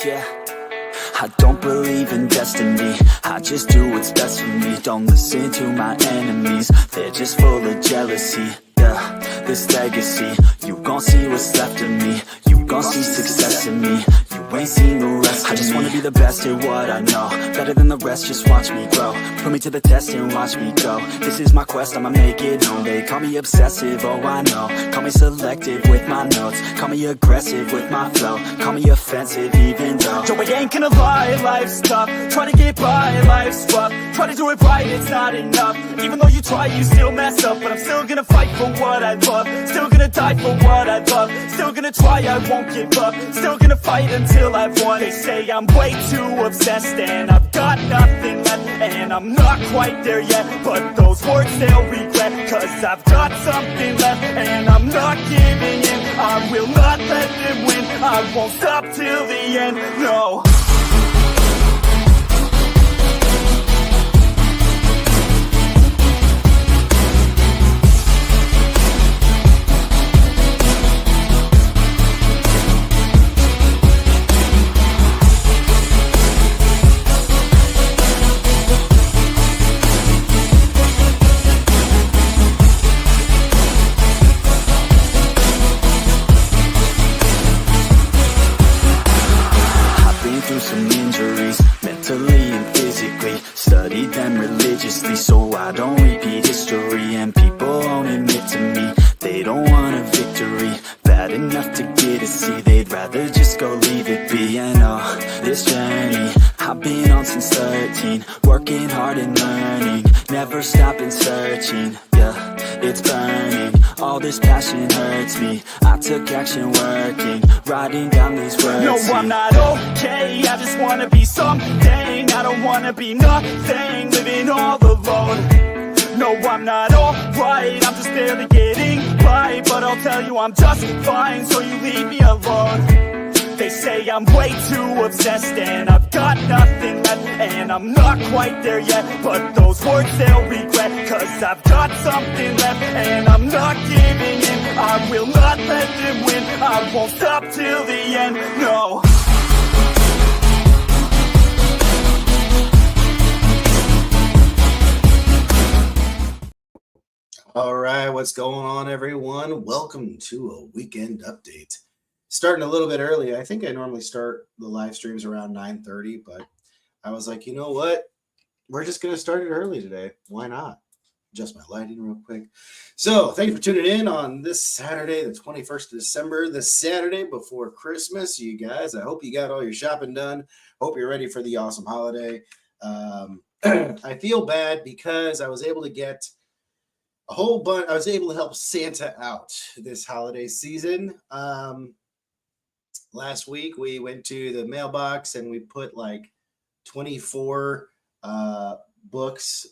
Yeah, I don't believe in destiny, I just do what's best for me. Don't listen to my enemies, they're just full of jealousy. Yeah, this legacy, you gon' see what's left of me. You gon' see success in me, you ain't seen the rest of me. I just wanna be the best at what I know, better than the rest, just watch me grow. Put me to the test and watch me go. This is my quest, I'ma make it known. They call me obsessive, oh I know. Call me selective with my notes, call me aggressive with my flow. Call me offensive even though Joe, I ain't gonna lie, life's tough. Try to get by, life's rough. Try to do it right, it's not enough. Even though you try, you still mess up. But I'm still gonna fight for what I love, still gonna die for what I love. Still gonna try, I won't give up. Still gonna fight until I've won. They say I'm way too obsessed and I've got nothing left, and I'm not quite there yet, but those words they'll regret. Cause I've got something left and I'm not giving in. I will not let them win, I won't stop till the end, no. Some injuries, mentally and physically. Studied them religiously so I don't repeat history. And people won't admit to me they don't want a victory bad enough to get a C. They'd rather just go leave it be. And this journey I've been on since 13, working hard and learning, never stopping searching. Yeah, it's burning, all this passion hurts me. I took action working, writing down these words. No, I'm not okay, I just wanna be something. I don't wanna be nothing, living all alone. No, I'm not alright, I'm just barely getting by. But I'll tell you I'm just fine, so you leave me alone. They say I'm way too obsessed and I've got nothing left, and I'm not quite there yet, but those words they'll regret. Cause I've got something left and I'm not giving in. I will not let them win, I won't stop till the end, no. All right, what's going on, everyone? Welcome to a weekend update. Starting a little bit early. I think I normally start the live streams around 9:30, but I was like, you know what? We're just going to start it early today. Why not? Adjust my lighting real quick. So thank you for tuning in on this Saturday, the 21st of December, the Saturday before Christmas, you guys. I hope you got all your shopping done. Hope you're ready for the awesome holiday. I feel bad because I was able to get a whole bunch. I was able to help Santa out this holiday season. Last week we went to the mailbox and we put like 24 books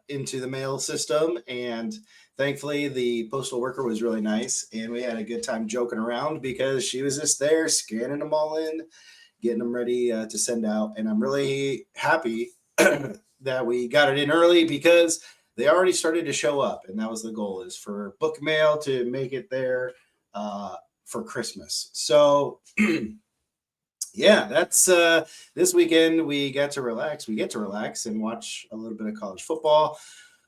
into the mail system, and thankfully the postal worker was really nice and we had a good time joking around because she was just there scanning them all in, getting them ready to send out. And I'm really happy that we got it in early because they already started to show up, and that was the goal, is for book mail to make it there for Christmas. So yeah, that's this weekend we get to relax. We get to relax and watch a little bit of college football,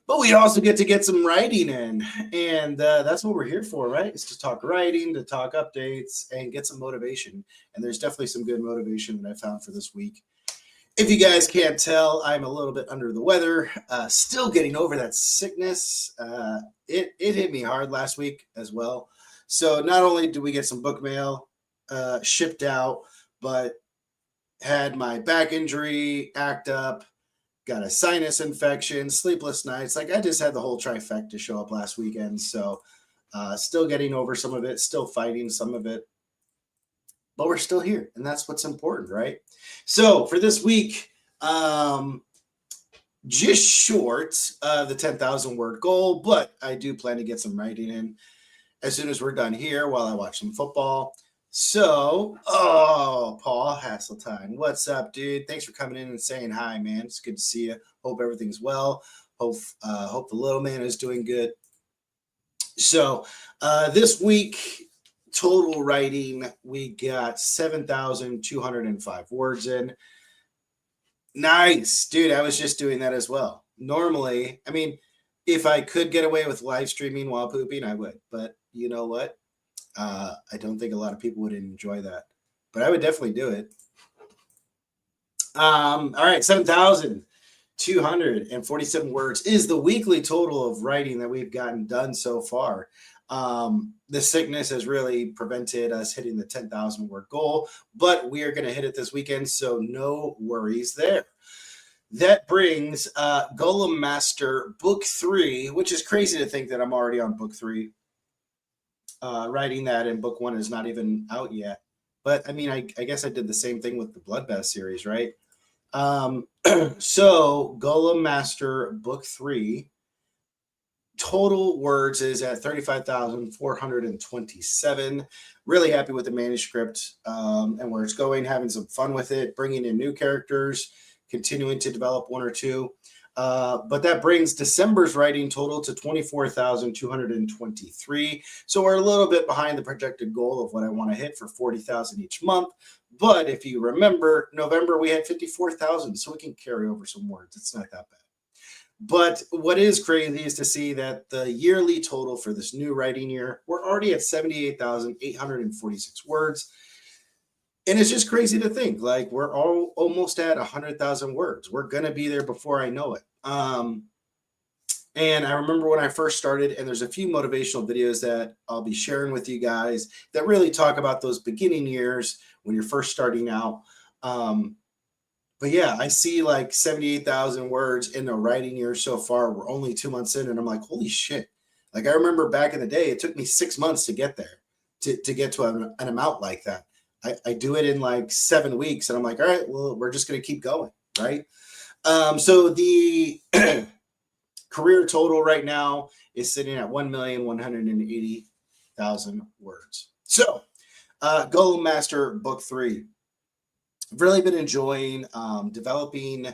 but we also get to get some writing in, and that's what we're here for, right? Is to talk writing, to talk updates, and get some motivation. And there's definitely some good motivation that I found for this week. If you guys can't tell, I'm a little bit under the weather, still getting over that sickness. It hit me hard last week as well. So not only do we get some book mail shipped out, but had my back injury act up, got a sinus infection, sleepless nights. Like, I just had the whole trifecta show up last weekend. So still getting over some of it, still fighting some of it, but we're still here, and that's what's important, right? So for this week, just short the 10,000 word goal, but I do plan to get some writing in as soon as we're done here while I watch some football. So, Paul Hasseltine, what's up, dude? Thanks for coming in and saying hi, man. It's good to see you. Hope everything's well. Hope the little man is doing good. So this week, total writing, we got 7,205 words in. Nice, dude. I was just doing that as well. Normally, I mean, if I could get away with live streaming while pooping, I would. But you know what? I don't think a lot of people would enjoy that, but I would definitely do it. All right, 7,247 words is the weekly total of writing that we've gotten done so far. The sickness has really prevented us hitting the 10,000 word goal, but we are going to hit it this weekend, so no worries there. That brings Golem Master Book 3, which is crazy to think that I'm already on Book 3. Writing that, and Book 1 is not even out yet. But I mean, I guess I did the same thing with the Bloodbath series, right? So Golem Master Book 3, total words is at 35,427. Really happy with the manuscript and where it's going, having some fun with it, bringing in new characters, continuing to develop one or two. But that brings December's writing total to 24,223. So we're a little bit behind the projected goal of what I want to hit for 40,000 each month. But if you remember, November we had 54,000, so we can carry over some words. It's not that bad. But what is crazy is to see that the yearly total for this new writing year, we're already at 78,846 words. And it's just crazy to think, like, we're all almost at 100,000 words. We're going to be there before I know it. And I remember when I first started, and there's a few motivational videos that I'll be sharing with you guys that really talk about those beginning years when you're first starting out. But yeah, I see like 78,000 words in the writing year so far. We're only 2 months in, and I'm like, holy shit. Like, I remember back in the day, it took me 6 months to get there, to get to an amount like that. I do it in like 7 weeks, and I'm like, all right, well, we're just going to keep going, right? So the career total right now is sitting at 1,180,000 words. So Golem Master Book 3. I've really been enjoying developing.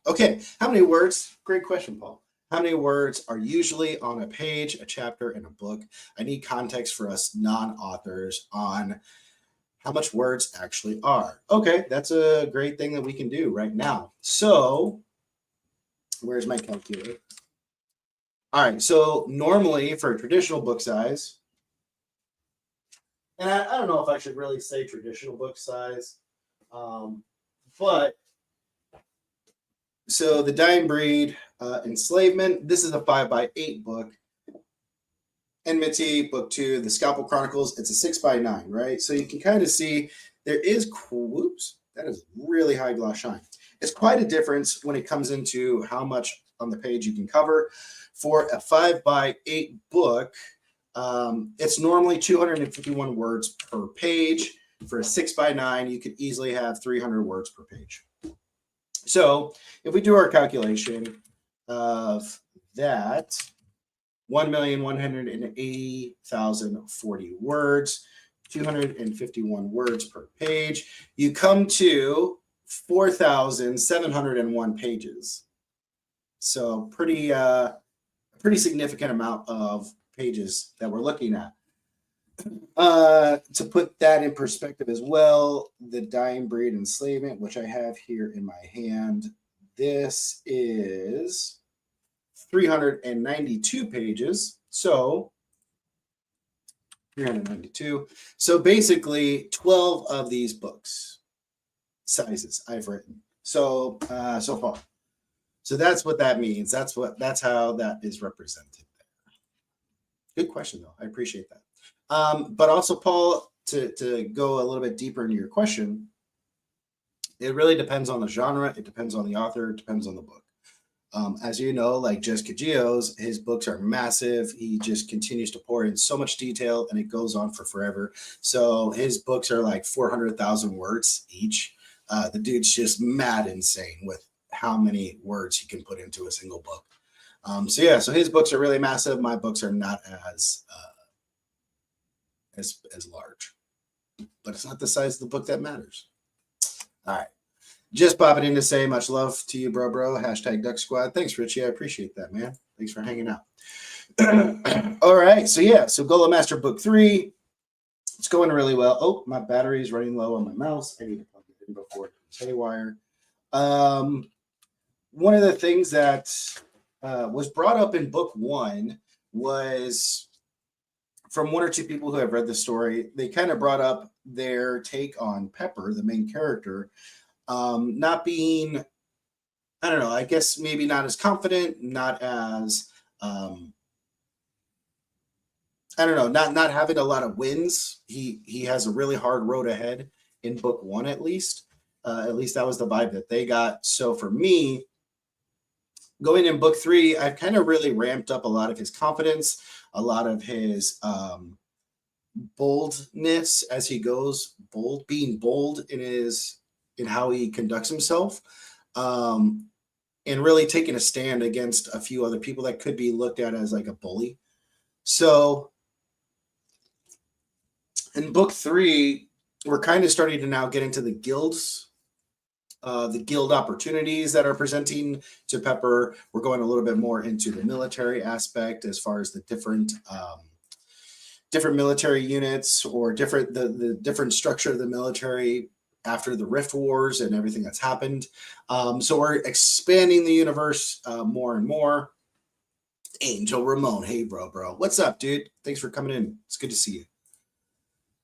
Okay. How many words? Great question, Paul. How many words are usually on a page, a chapter, in a book? I need context for us non-authors on how much words actually are. Okay, that's a great thing that we can do right now. So, where's my calculator? All right, so normally for a traditional book size, and I don't know if I should really say traditional book size, but so the Dying Breed, Enslavement, this is a 5x8 book. Enmity, book 2, the Scalpel Chronicles, it's a 6x9, right? So you can kind of see there is, whoops, that is really high gloss shine. It's quite a difference when it comes into how much on the page you can cover. For a 5x8 book, it's normally 251 words per page. For a 6x9, you could easily have 300 words per page. So if we do our calculation of that, 1,180,040 words, 251 words per page, you come to 4,701 pages. So pretty significant amount of pages that we're looking at. To put that in perspective as well, the Dying Breed Enslavement, which I have here in my hand, this is 392 pages. So 392. So basically 12 of these books sizes I've written. So so far. So that's what that means. That's how that is represented there. Good question though. I appreciate that. But also, Paul, to go a little bit deeper into your question, it really depends on the genre. It depends on the author. It depends on the book. As you know, like Jez Kajio's, his books are massive. He just continues to pour in so much detail, and it goes on for forever. So his books are like 400,000 words each. The dude's just mad insane with how many words he can put into a single book. So yeah, so his books are really massive. My books are not as large, but it's not the size of the book that matters. All right. Just popping in to say much love to you, bro. Hashtag Duck Squad. Thanks, Richie. I appreciate that, man. Thanks for hanging out. All right. So yeah, so Golem Master Book 3. It's going really well. Oh, my battery is running low on my mouse. I need to plug it in before it goes haywire. One of the things that was brought up in book 1 was from one or two people who have read the story. They kind of brought up their take on Pepper, the main character, not being, I don't know, I guess maybe not as confident, not as, I don't know, not having a lot of wins. He has a really hard road ahead in book 1, at least. At least that was the vibe that they got. So for me, going in book 3, I've kind of really ramped up a lot of his confidence, a lot of his boldness as he goes, being bold in how he conducts himself, and really taking a stand against a few other people that could be looked at as like a bully. So in book 3, we're kind of starting to now get into the guilds, the guild opportunities that are presenting to Pepper. We're going a little bit more into the military aspect as far as the different military units, or the different structure of the military after the Rift Wars and everything that's happened. So we're expanding the universe more and more. Angel Ramon, hey bro, what's up, dude? Thanks for coming in. It's good to see you.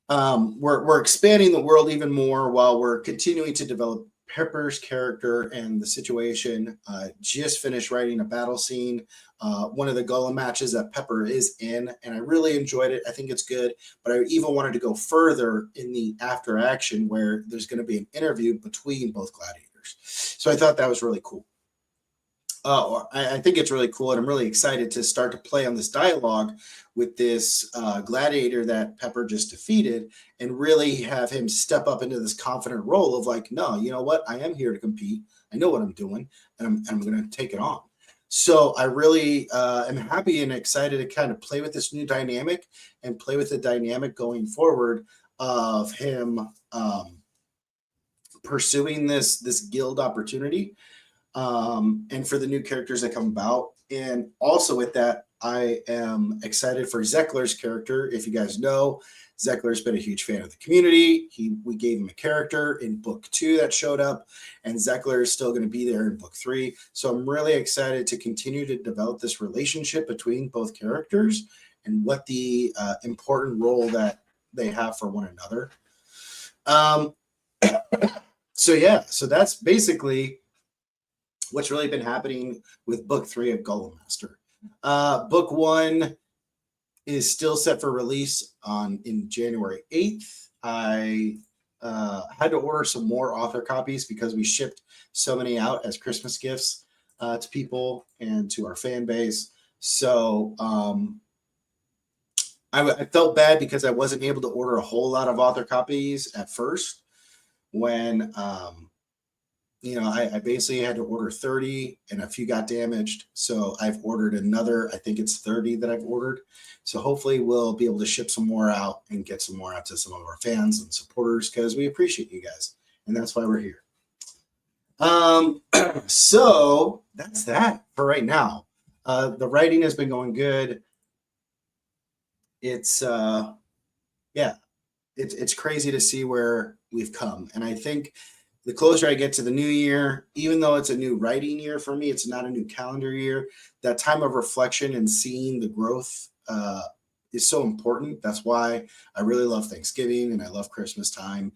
We're expanding the world even more while we're continuing to develop Pepper's character and the situation. Just finished writing a battle scene, one of the Golem matches that Pepper is in, and I really enjoyed it. I think it's good, but I even wanted to go further in the after action where there's going to be an interview between both gladiators. So I thought that was really cool. I think it's really cool, and I'm really excited to start to play on this dialogue with this gladiator that Pepper just defeated, and really have him step up into this confident role of like, no, you know what? I am here to compete. I know what I'm doing, and I'm going to take it on. So I really am happy and excited to kind of play with this new dynamic and play with the dynamic going forward of him pursuing this guild opportunity. And for the new characters that come about. And also with that, I am excited for Zekler's character. If you guys know, Zekler's been a huge fan of the community. We gave him a character in book 2 that showed up, and Zekler is still going to be there in book 3. So I'm really excited to continue to develop this relationship between both characters and what the important role that they have for one another. So that's basically what's really been happening with book 3 of Golem Master. Book 1 is still set for release in January 8th. I had to order some more author copies because we shipped so many out as Christmas gifts to people and to our fan base. So I felt bad because I wasn't able to order a whole lot of author copies at first when I basically had to order 30 and a few got damaged. So I've ordered another, I think it's 30 that I've ordered. So hopefully we'll be able to ship some more out and get some more out to some of our fans and supporters, because we appreciate you guys. And that's why we're here. So that's that for right now. The writing has been going good. It's it's crazy to see where we've come. And I think the closer I get to the new year, even though it's a new writing year for me, it's not a new calendar year, that time of reflection and seeing the growth is so important. That's why I really love Thanksgiving and I love Christmas time,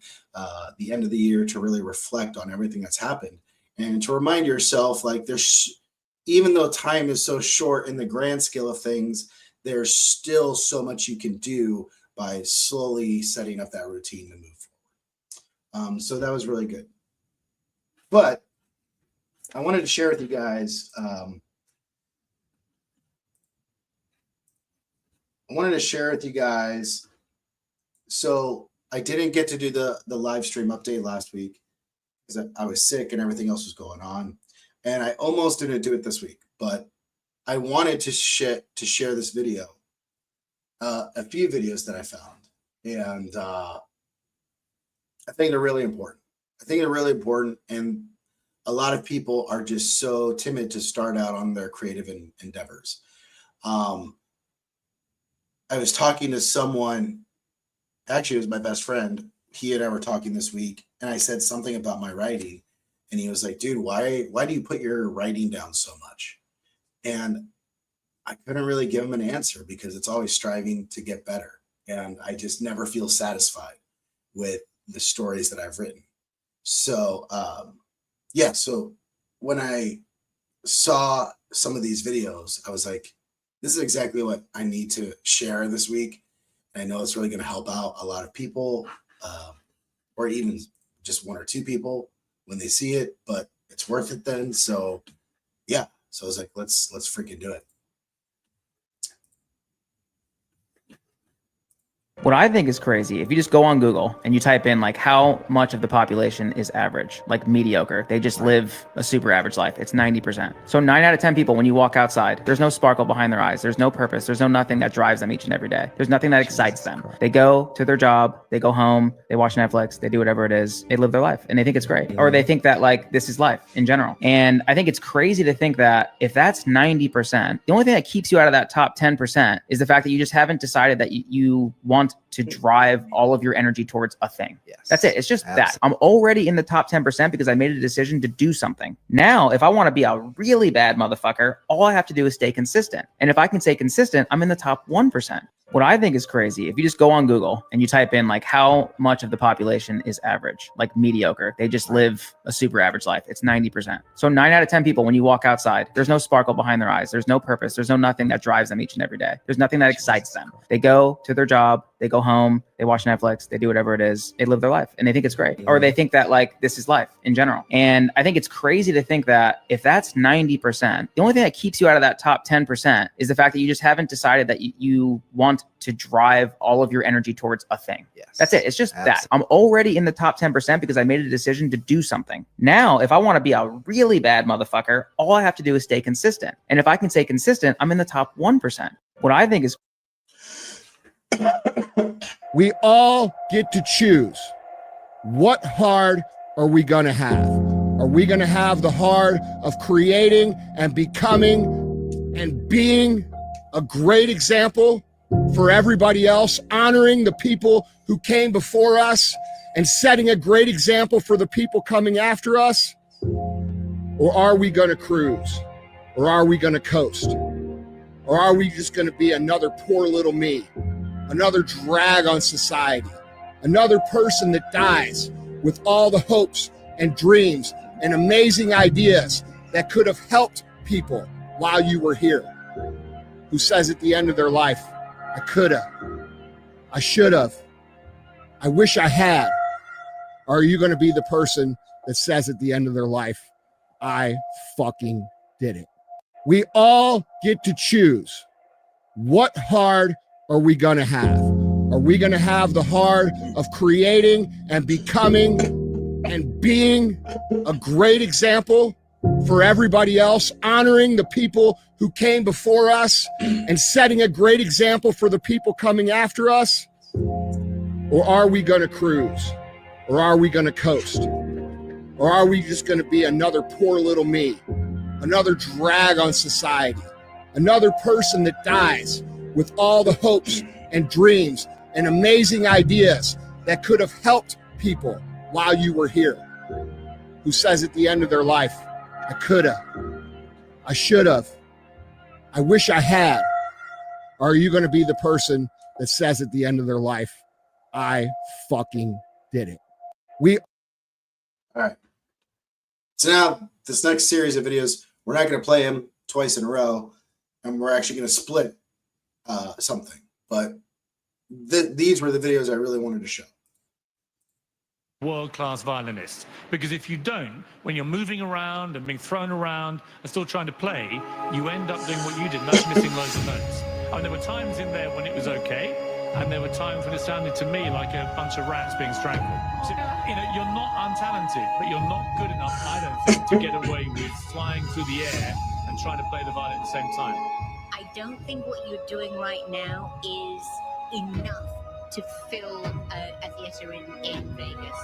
the end of the year, to really reflect on everything that's happened and to remind yourself, like, even though time is so short in the grand scale of things, there's still so much you can do by slowly setting up that routine to move forward. So that was really good. But I wanted to share with you guys, so I didn't get to do the live stream update last week because I was sick and everything else was going on. And I almost didn't do it this week, but I wanted to share this video, a few videos that I found. And I think they're really important. I think they're really important. And a lot of people are just so timid to start out on their creative endeavors. I was talking to someone, actually, it was my best friend. He and I were talking this week, and I said something about my writing. And he was like, dude, why do you put your writing down so much? And I couldn't really give him an answer because it's always striving to get better. And I just never feel satisfied with the stories that I've written. So, yeah. So when I saw some of these videos, I was like, this is exactly what I need to share this week. I know it's really going to help out a lot of people, or even just one or two people when they see it, but it's worth it then. So yeah. So I was like, let's freaking do it. What I think is crazy, if you just go on Google and you type in like how much of the population is average, like mediocre, they just live a super average life. It's 90%. So 9 out of 10 people, when you walk outside, there's no sparkle behind their eyes. There's no purpose. There's no nothing that drives them each and every day. There's nothing that excites them. They go to their job, they go home, they watch Netflix, they do whatever it is, they live their life and they think it's great. Or they think that like this is life in general. And I think it's crazy to think that if that's 90%, the only thing that keeps you out of that top 10% is the fact that you just haven't decided that you want to drive all of your energy towards a thing. Yes. That's it. It's just that. I'm already in the top 10% because I made a decision to do something. Now, if I want to be a really bad motherfucker, all I have to do is stay consistent. And if I can stay consistent, I'm in the top 1%. What I think is crazy, if you just go on Google and you type in like how much of the population is average, like mediocre, they just live a super average life. It's 90%. So 9 out of 10 people, when you walk outside, there's no sparkle behind their eyes. There's no purpose. There's no nothing that drives them each and every day. There's nothing that excites them. They go to their job, they go home, they watch Netflix, they do whatever it is, they live their life and they think it's great. Or they think that like this is life in general. And I think it's crazy to think that if that's 90%, the only thing that keeps you out of that top 10% is the fact that you just haven't decided that you want to drive all of your energy towards a thing. Yes. That's it. It's just that. I'm already in the top 10% because I made a decision to do something. Now, if I want to be a really bad motherfucker, all I have to do is stay consistent. And if I can stay consistent, I'm in the top 1%. What I think is we all get to choose. What heart are we going to have? Are we going to have the heart of creating and becoming and being a great example for everybody else, honoring the people who came before us and setting a great example for the people coming after us? Or are we going to cruise? Or are we going to coast? Or are we just going to be another poor little me? Another drag on society? Another person that dies with all the hopes and dreams and amazing ideas that could have helped people while you were here? Who says at the end of their life, I coulda, I should have, I wish I had? Or are you going to be the person that says at the end of their life, I fucking did it? We all get to choose. What heart are we going to have? Are we going to have the heart of creating and becoming and being a great example for everybody else, honoring the people who came before us and setting a great example for the people coming after us? Or are we going to cruise? Or are we going to coast? Or are we just going to be another poor little me? Another drag on society? Another person that dies with all the hopes and dreams and amazing ideas that could have helped people while you were here? Who says at the end of their life, I coulda, I should have, I wish I had? Or are you going to be the person that says at the end of their life, I fucking did it? All right. So now this next series of videos, we're not going to play them twice in a row, and we're actually going to split something. But these were the videos I really wanted to show. World-class violinist, because if you don't, when you're moving around and being thrown around and still trying to play, you end up doing what you did, and that's missing loads of notes. And there were times in there when it was okay, and there were times when it sounded to me like a bunch of rats being strangled. So, you know, you're not untalented, but you're not good enough, I don't think, to get away with flying through the air and trying to play the violin at the same time. I don't think what you're doing right now is enough to fill a theater in Vegas.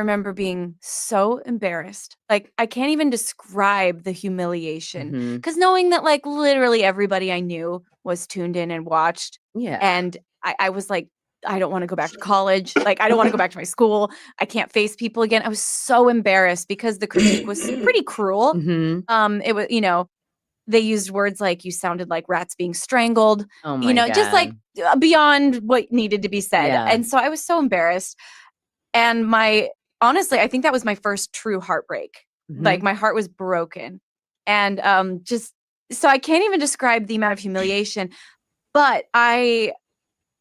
remember being so embarrassed. Like, I can't even describe the humiliation Mhm. because knowing that, like, literally everybody I knew was tuned in and watched, Yeah. and I was like, I don't want to go back to college. Like, I don't want to go back to my school. I can't face people again. I was so embarrassed because the critique was pretty cruel. Mhm. It was, they used words like you sounded like rats being strangled, Oh my just like God. beyond what needed to be said. Yeah. And so I was so embarrassed. And honestly, I think that was my first true heartbreak. Like Mhm. my heart was broken. And just so I can't even describe the amount of humiliation, but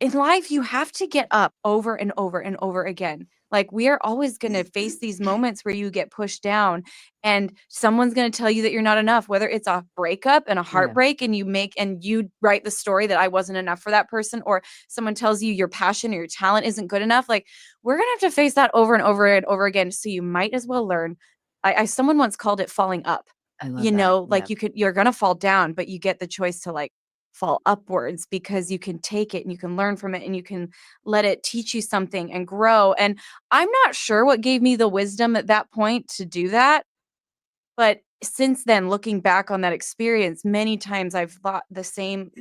in life, you have to get up over and over and over again. Like we are always going to face these moments where you get pushed down and someone's going to tell you that you're not enough, whether it's a breakup and a Yeah. heartbreak and you write the story that I wasn't enough for that person, or someone tells you your passion or your talent isn't good enough. Like we're going to have to face that over and over and over again. So you might as well learn. Someone once called it falling up, I love that. like Yep. you're going to fall down, but you get the choice to like fall upwards because you can take it and you can learn from it and you can let it teach you something and grow. And I'm not sure what gave me the wisdom at that point to do that. But since then, looking back on that experience, many times I've thought the same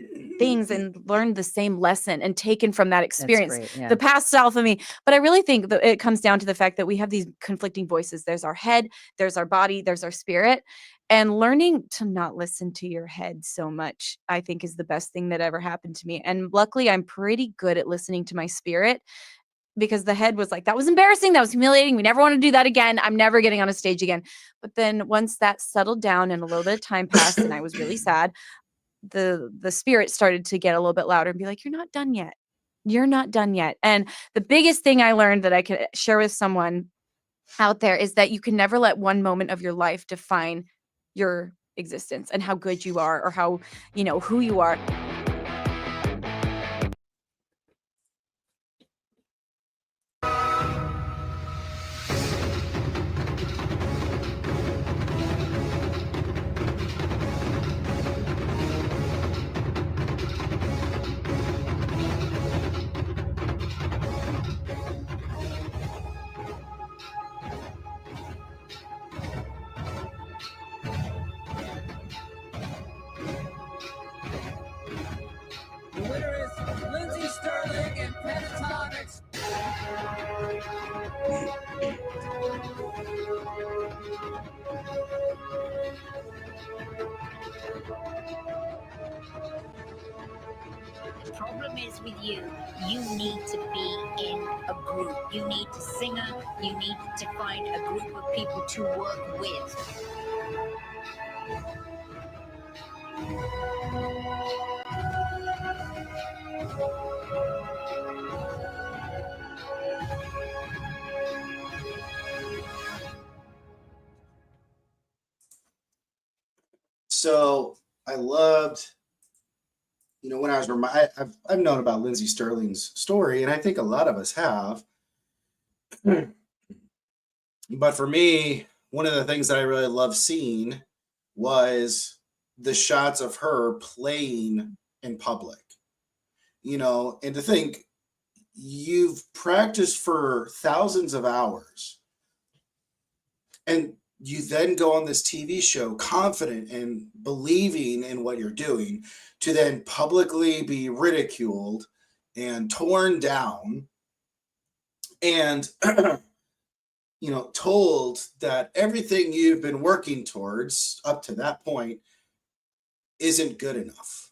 things and learned the same lesson and taken from that That's experience, great. Yeah. the past self of me. But I really think that it comes down to the fact that we have these conflicting voices. There's our head, there's our body, there's our spirit. And learning to not listen to your head so much, I think, is the best thing that ever happened to me. And luckily, I'm pretty good at listening to my spirit because the head was like, that was embarrassing. That was humiliating. We never want to do that again. I'm never getting on a stage again. But then once that settled down and a little bit of time passed and I was really sad, the spirit started to get a little bit louder and be like, you're not done yet. You're not done yet. And the biggest thing I learned that I could share with someone out there is that you can never let one moment of your life define your existence and how good you are or how, who you are. The winner is Lindsay Sterling and Pentatonics. The problem is with you need to be in a group. You need to singer, you need to find a group of people to work with. So I loved, when I was I've known about Lindsay Sterling's story, and I think a lot of us have. But for me, one of the things that I really love seeing was the shots of her playing in public. And to think you've practiced for thousands of hours and you then go on this TV show confident and believing in what you're doing to then publicly be ridiculed and torn down and told that everything you've been working towards up to that point isn't good enough.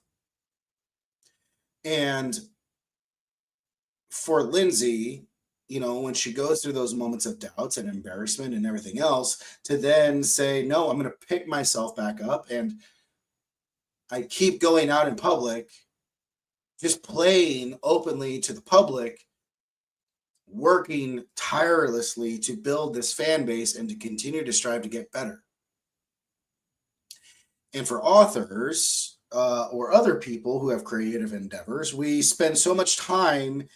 And for Lindsay, when she goes through those moments of doubts and embarrassment and everything else, to then say, no, I'm going to pick myself back up and I keep going out in public, just playing openly to the public, working tirelessly to build this fan base and to continue to strive to get better. And for authors or other people who have creative endeavors, we spend so much time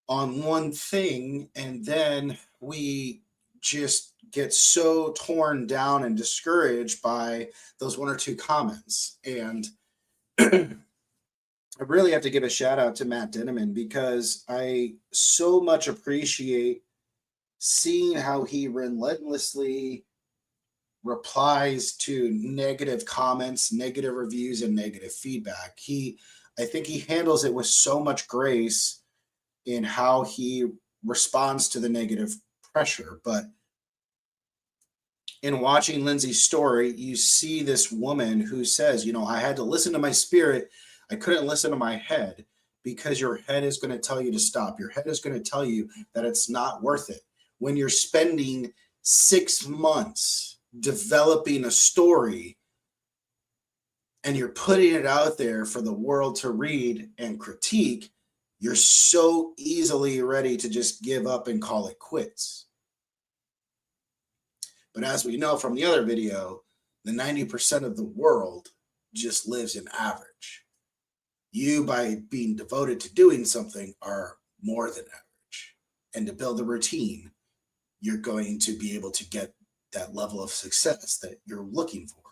on one thing and then we just get so torn down and discouraged by those one or two comments. And I really have to give a shout out to Matt Dinneman because I so much appreciate seeing how he relentlessly replies to negative comments, negative reviews, and negative feedback. I think he handles it with so much grace in how he responds to the negative pressure. But in watching Lindsay's story, you see this woman who says, I had to listen to my spirit. I couldn't listen to my head, because your head is going to tell you to stop. Your head is going to tell you that it's not worth it. When you're spending 6 months developing a story and you're putting it out there for the world to read and critique, you're so easily ready to just give up and call it quits. But as we know from the other video, the 90% of the world just lives in average. You, by being devoted to doing something, are more than average. And to build a routine, you're going to be able to get that level of success that you're looking for.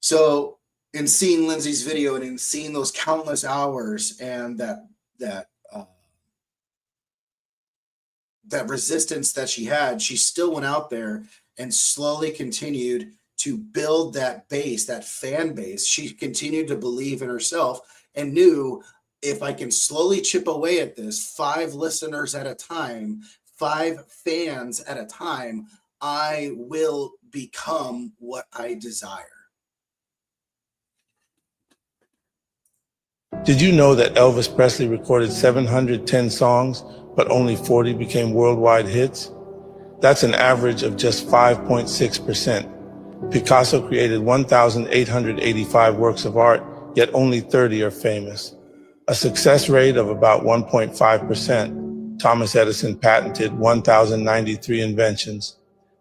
So in seeing Lindsay's video and in seeing those countless hours and that resistance that she had, she still went out there and slowly continued to build that base, that fan base. She continued to believe in herself and knew, if I can slowly chip away at this, 5 listeners at a time, 5 fans at a time, I will become what I desire. Did you know that Elvis Presley recorded 710 songs, but only 40 became worldwide hits? That's an average of just 5.6%. Picasso created 1,885 works of art, yet only 30 are famous. A success rate of about 1.5%. Thomas Edison patented 1,093 inventions,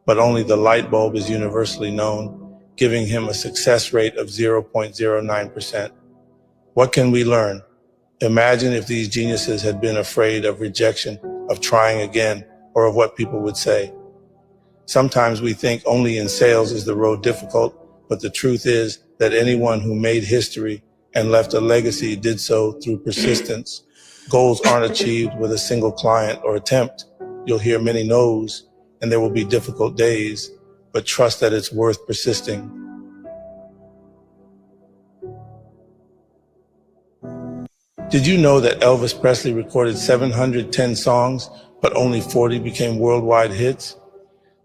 but only the light bulb is universally known, giving him a success rate of 0.09%. What can we learn? Imagine if these geniuses had been afraid of rejection, of trying again, or of what people would say. Sometimes we think only in sales is the road difficult, but the truth is that anyone who made history and left a legacy did so through persistence. Goals aren't achieved with a single client or attempt. You'll hear many no's, and there will be difficult days, but trust that it's worth persisting. Did you know that Elvis Presley recorded 710 songs, but only 40 became worldwide hits?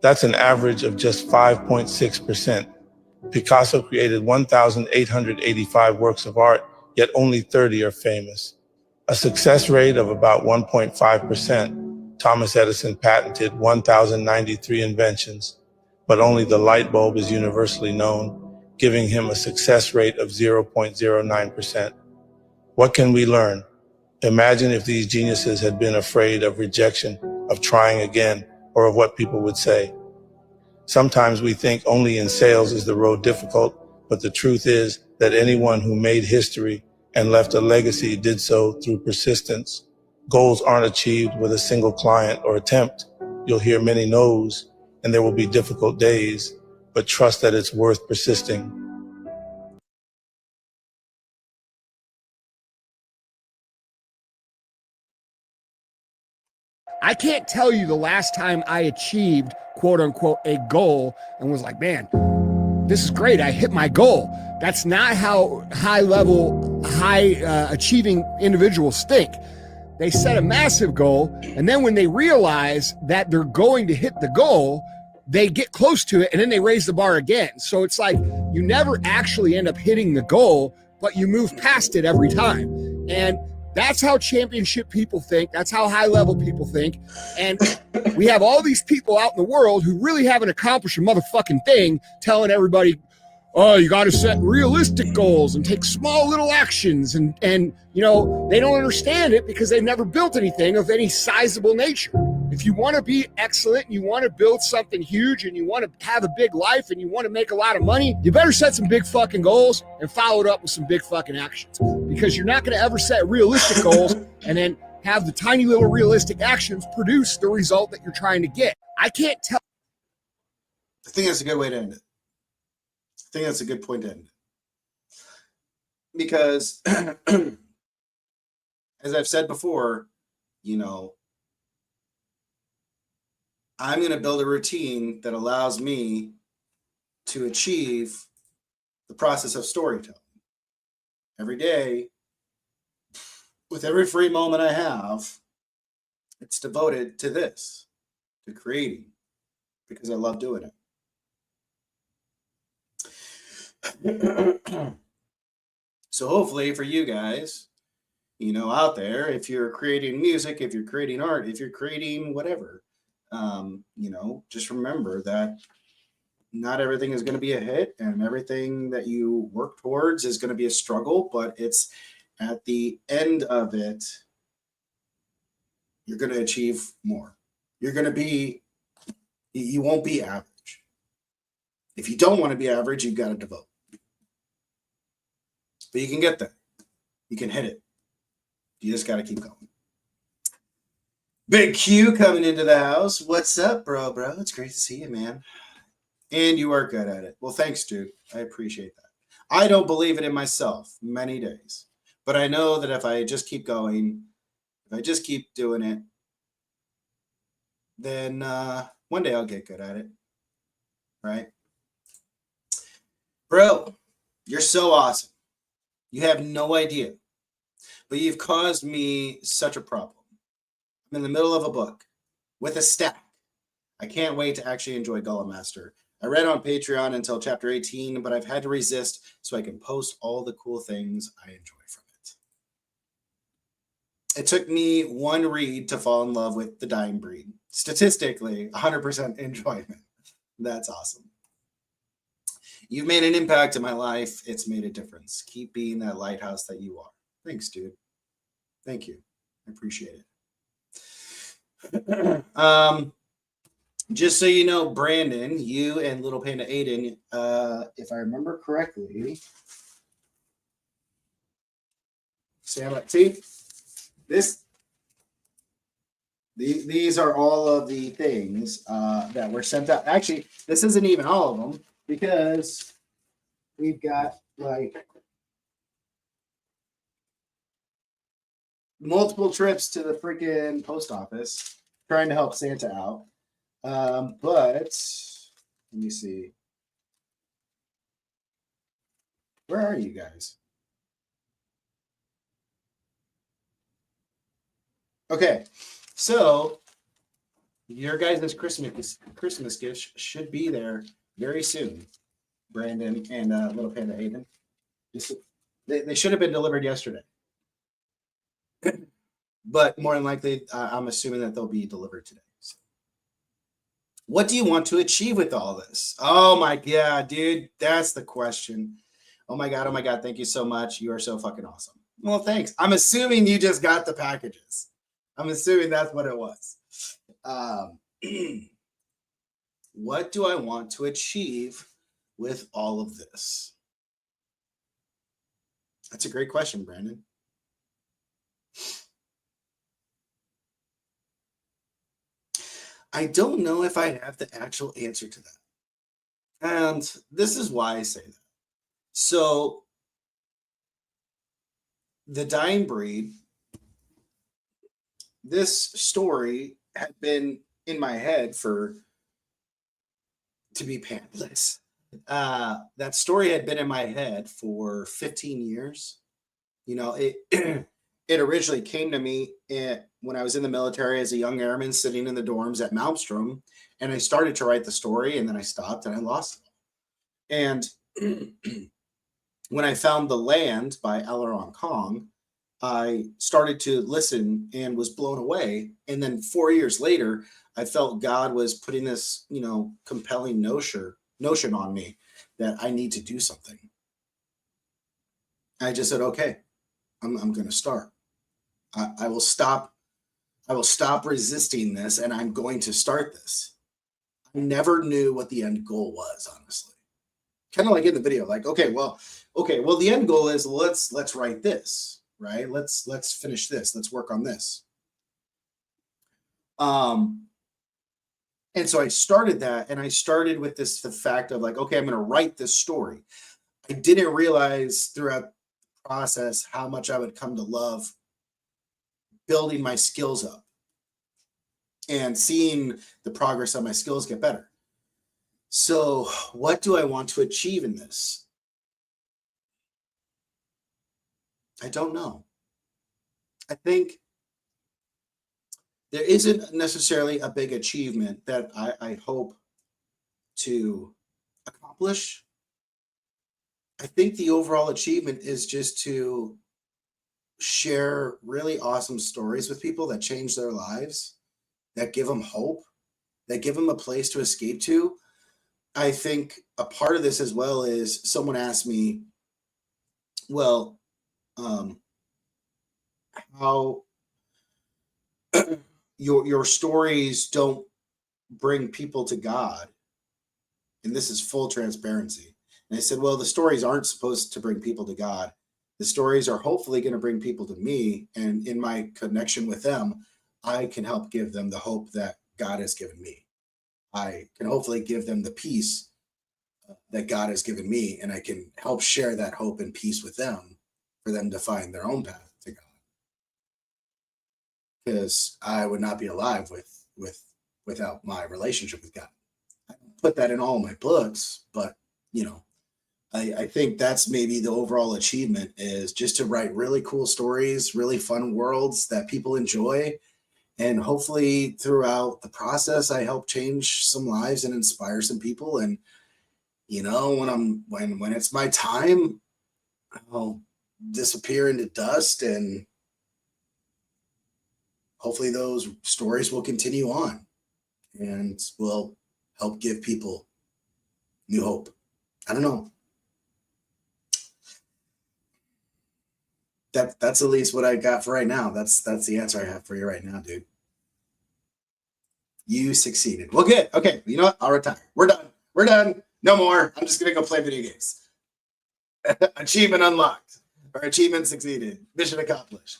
That's an average of just 5.6%. Picasso created 1,885 works of art, yet only 30 are famous. A success rate of about 1.5%. Thomas Edison patented 1,093 inventions, but only the light bulb is universally known, giving him a success rate of 0.09%. What can we learn? Imagine if these geniuses had been afraid of rejection, of trying again, or of what people would say. Sometimes we think only in sales is the road difficult, but the truth is that anyone who made history and left a legacy did so through persistence. Goals aren't achieved with a single client or attempt. You'll hear many no's, and there will be difficult days, but trust that it's worth persisting. I can't tell you the last time I achieved, quote unquote, a goal and was like, man, this is great. I hit my goal. That's not how high achieving individuals think. They set a massive goal, and then when they realize that they're going to hit the goal, they get close to it, and then they raise the bar again. So it's like you never actually end up hitting the goal, but you move past it every time. And that's how championship people think. That's how high level people think. And we have all these people out in the world who really haven't accomplished a motherfucking thing, telling everybody, oh, you got to set realistic goals and take small little actions. And you know, they don't understand it because they've never built anything of any sizable nature. If you want to be excellent and you want to build something huge and you want to have a big life and you want to make a lot of money, you better set some big fucking goals and follow it up with some big fucking actions, because you're not going to ever set realistic goals and then have the tiny little realistic actions produce the result that you're trying to get. I can't tell. I think that's a good way to end it. I think that's a good point to end it. Because as I've said before, you know, I'm going to build a routine that allows me to achieve the process of storytelling. Every day, with every free moment I have, it's devoted to this, to creating, because I love doing it. So hopefully for you guys, out there, if you're creating music, if you're creating art, if you're creating whatever, just remember that not everything is going to be a hit, and everything that you work towards is going to be a struggle, but it's at the end of it, you're going to achieve more. You won't be average. If you don't want to be average, you've got to devote. But you can get there. You can hit it. You just got to keep going. Big Q coming into the house. What's up, bro? It's great to see you, man. And you are good at it. Well, thanks, dude. I appreciate that. I don't believe it in myself many days, but I know that if I just keep going, if I just keep doing it, then one day I'll get good at it. Right? Bro, you're so awesome. You have no idea. But you've caused me such a problem. I'm in the middle of a book with a stack. I can't wait to actually enjoy Golem Master. I read on Patreon until chapter 18, but I've had to resist so I can post all the cool things I enjoy from it. It took me one read to fall in love with The Dying Breed. Statistically, 100% enjoyment. That's awesome. You've made an impact in my life. It's made a difference. Keep being that lighthouse that you are. Thanks, dude. Thank you. I appreciate it. Just so you know, Brandon, you and Little Panda Aiden, if I remember correctly, see this. These are all of the things that were sent out. Actually, this isn't even all of them because we've got like multiple trips to the freaking post office trying to help Santa out. But let me see. Where are you guys? Okay, so your guys' Christmas gifts should be there very soon. Brandon and Little Panda Haven. They should have been delivered yesterday. But more than likely, I'm assuming that they'll be delivered today. So. What do you want to achieve with all this? Oh my God, dude, that's the question. Oh my God, thank you so much. You are so fucking awesome. Well, thanks. I'm assuming you just got the packages. I'm assuming that's what it was. What do I want to achieve with all of this? That's a great question, Brandon. I don't know if I have the actual answer to that. And this is why I say that. So, The Dying Breed, this story had been in my head to be pantless. That story had been in my head for 15 years. It it originally came to me when I was in the military as a young airman sitting in the dorms at Malmstrom, and I started to write the story, and then I stopped and I lost it. And when I found The Land by Alaron Kong, I started to listen and was blown away. And then 4 years later, I felt God was putting this, compelling notion on me that I need to do something. I just said, okay, I'm going to start. I will stop resisting this, and I'm going to start this. I never knew what the end goal was, honestly. Kind of like in the video, like, okay, well, the end goal is let's write this, right? Let's finish this. Let's work on this. And so I started that, and I started with the fact of like, okay, I'm going to write this story. I didn't realize throughout the process how much I would come to love building my skills up. and seeing the progress of my skills get better. So what do I want to achieve in this? I don't know. I think there isn't necessarily a big achievement that I hope to accomplish. I think the overall achievement is just to share really awesome stories with people that change their lives, that give them hope, that give them a place to escape to. I think a part of this as well is someone asked me, well, um, how your stories don't bring people to God. And this is full transparency. And I said, well, the stories aren't supposed to bring people to God. The stories are hopefully going to bring people to me. And in my connection with them, I can help give them the hope that God has given me. I can hopefully give them the peace that God has given me. And I can help share that hope and peace with them for them to find their own path to God. Because I would not be alive without my relationship with God. I don't put that in all my books, but I think that's maybe the overall achievement is just to write really cool stories, really fun worlds that people enjoy. And hopefully throughout the process, I help change some lives and inspire some people. And, when it's my time, I'll disappear into dust, and hopefully those stories will continue on and will help give people new hope. I don't know. That's at least what I got for right now. That's the answer I have for you right now, dude. You succeeded. Well, good. Okay. You know what? I'll retire. We're done. We're done. No more. I'm just gonna go play video games. Achievement unlocked. Or achievement succeeded. Mission accomplished.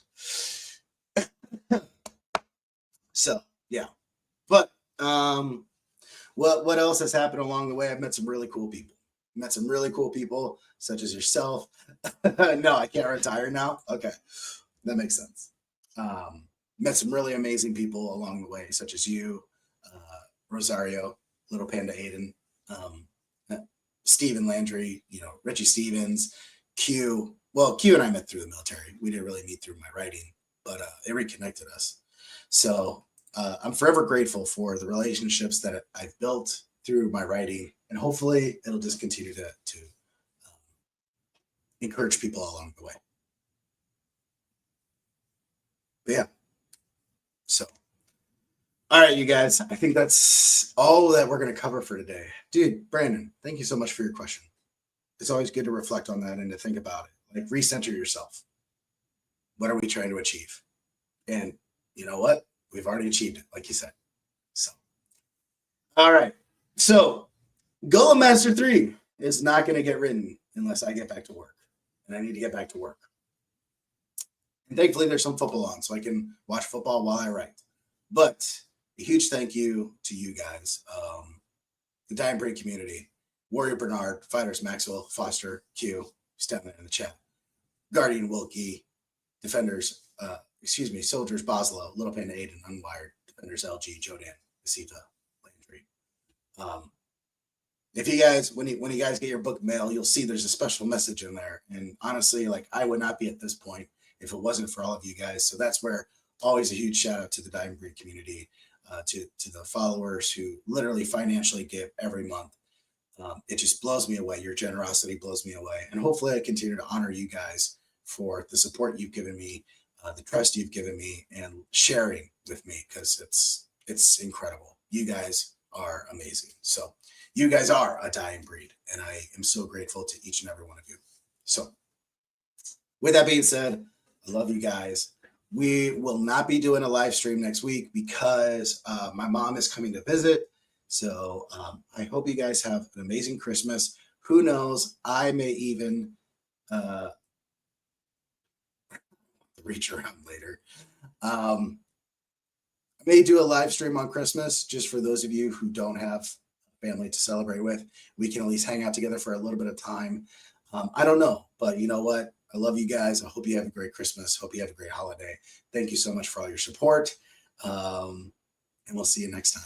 So yeah. But what else has happened along the way? I've met some really cool people. Met some really cool people, such as yourself. No, I can't retire now. Okay, that makes sense. Met some really amazing people along the way, such as you, Rosario, Little Panda Aiden, Stephen Landry, Richie Stevens, Q. Well, Q and I met through the military. We didn't really meet through my writing, but it reconnected us. So I'm forever grateful for the relationships that I've built through my writing, and hopefully it'll just continue to encourage people along the way. But yeah. So, all right, you guys, I think that's all that we're going to cover for today. Dude, Brandon, thank you so much for your question. It's always good to reflect on that and to think about it. Like, recenter yourself. What are we trying to achieve? And you know what? We've already achieved it, like you said. So, all right. So, Golem Master 3 is not going to get written unless I get back to work. And I need to get back to work. And thankfully, there's some football on, so I can watch football while I write. But a huge thank you to you guys, the Dying Breed community, Warrior Bernard, Fighters Maxwell, Foster, Q, stepping in the chat, Guardian Wilkie, Defenders, Soldiers Boslow, Little Panda Aiden, Unwired, Defenders LG, Jodan, Asita, Landry. If you guys, when you guys get your book mail, you'll see there's a special message in there. And honestly, like, I would not be at this point if it wasn't for all of you guys. So that's where always a huge shout out to the Dying Breed community, to the followers who literally financially give every month. It just blows me away. Your generosity blows me away. And hopefully I continue to honor you guys for the support you've given me, the trust you've given me, and sharing with me, because it's incredible. You guys are amazing. So you guys are a dying breed, and I am so grateful to each and every one of you. So with that being said, I love you guys. We will not be doing a live stream next week because my mom is coming to visit. So I hope you guys have an amazing Christmas. Who knows? I may even reach around later. I may do a live stream on Christmas just for those of you who don't have family to celebrate with. We can at least hang out together for a little bit of time. I don't know, but you know what? I love you guys. I hope you have a great Christmas. Hope you have a great holiday. Thank you so much for all your support. and we'll see you next time.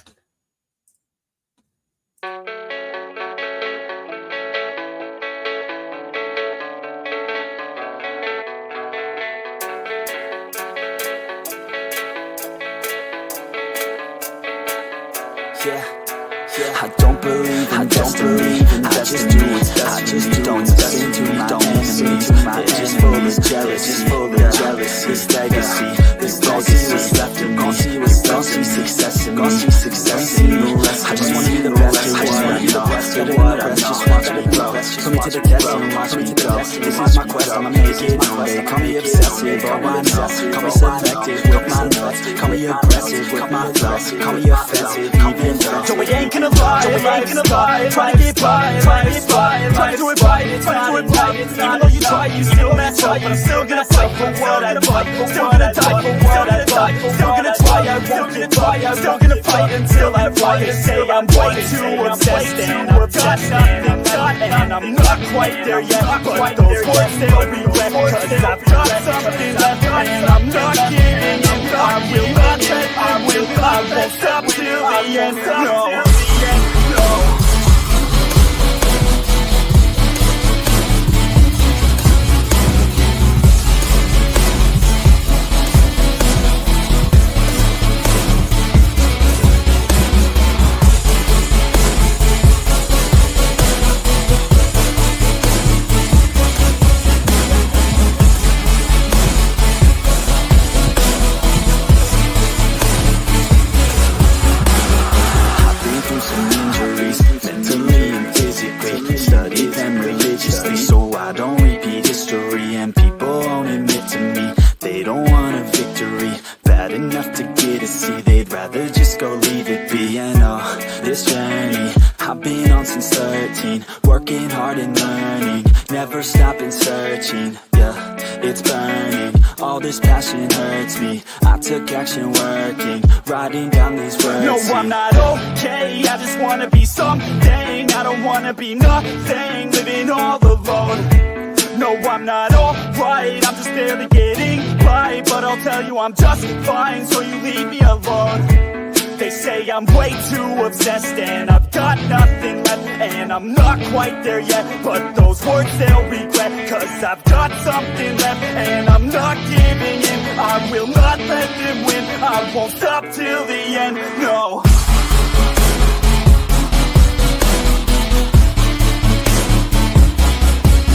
I don't believe in destiny. I just do what's best for me. Don't listen to my enemies. They're just full of jealousy. This legacy was left in me. Don't see success in me. I just want to be the best at what I know. Just watch me grow. Put me to the test and watch me go. This is my quest, I'ma make it known. They call me obsessive, oh I know. Call me selective with my notes. Call me aggressive with my flows. Call me offensive, even though Joey ain't gonna lie, try to get by, try to do it right, even though you try, you still mess up, but I'm still gonna fight for what I fight, still gonna die for what I fight, still gonna try, I won't get by, I'm still gonna fight until I fly. They say I'm way too obsessed and I've got nothing, and I'm not quite there yet, but those words they'll regret, cause I've got something left, and I'm not giving up. I will not let, I won't stop till the end, no. So I don't repeat history, and people won't admit to me they don't want a victory bad enough to get a C. They'd rather just go leave it be. And this journey I've been on since 13, working hard and learning, never stopping searching. Yeah, it's burning, all this passion hurts me. I took action working, writing down these words. No, I'm not okay, I just wanna be something. I don't wanna be nothing, living all alone. No, I'm not alright, I'm just barely getting by, but I'll tell you I'm just fine, so you leave me alone. They say I'm way too obsessed and I've got nothing left, and I'm not quite there yet, but those words they'll regret, cause I've got something left, and I'm not giving in. I will not let them win, I won't stop till the end, no.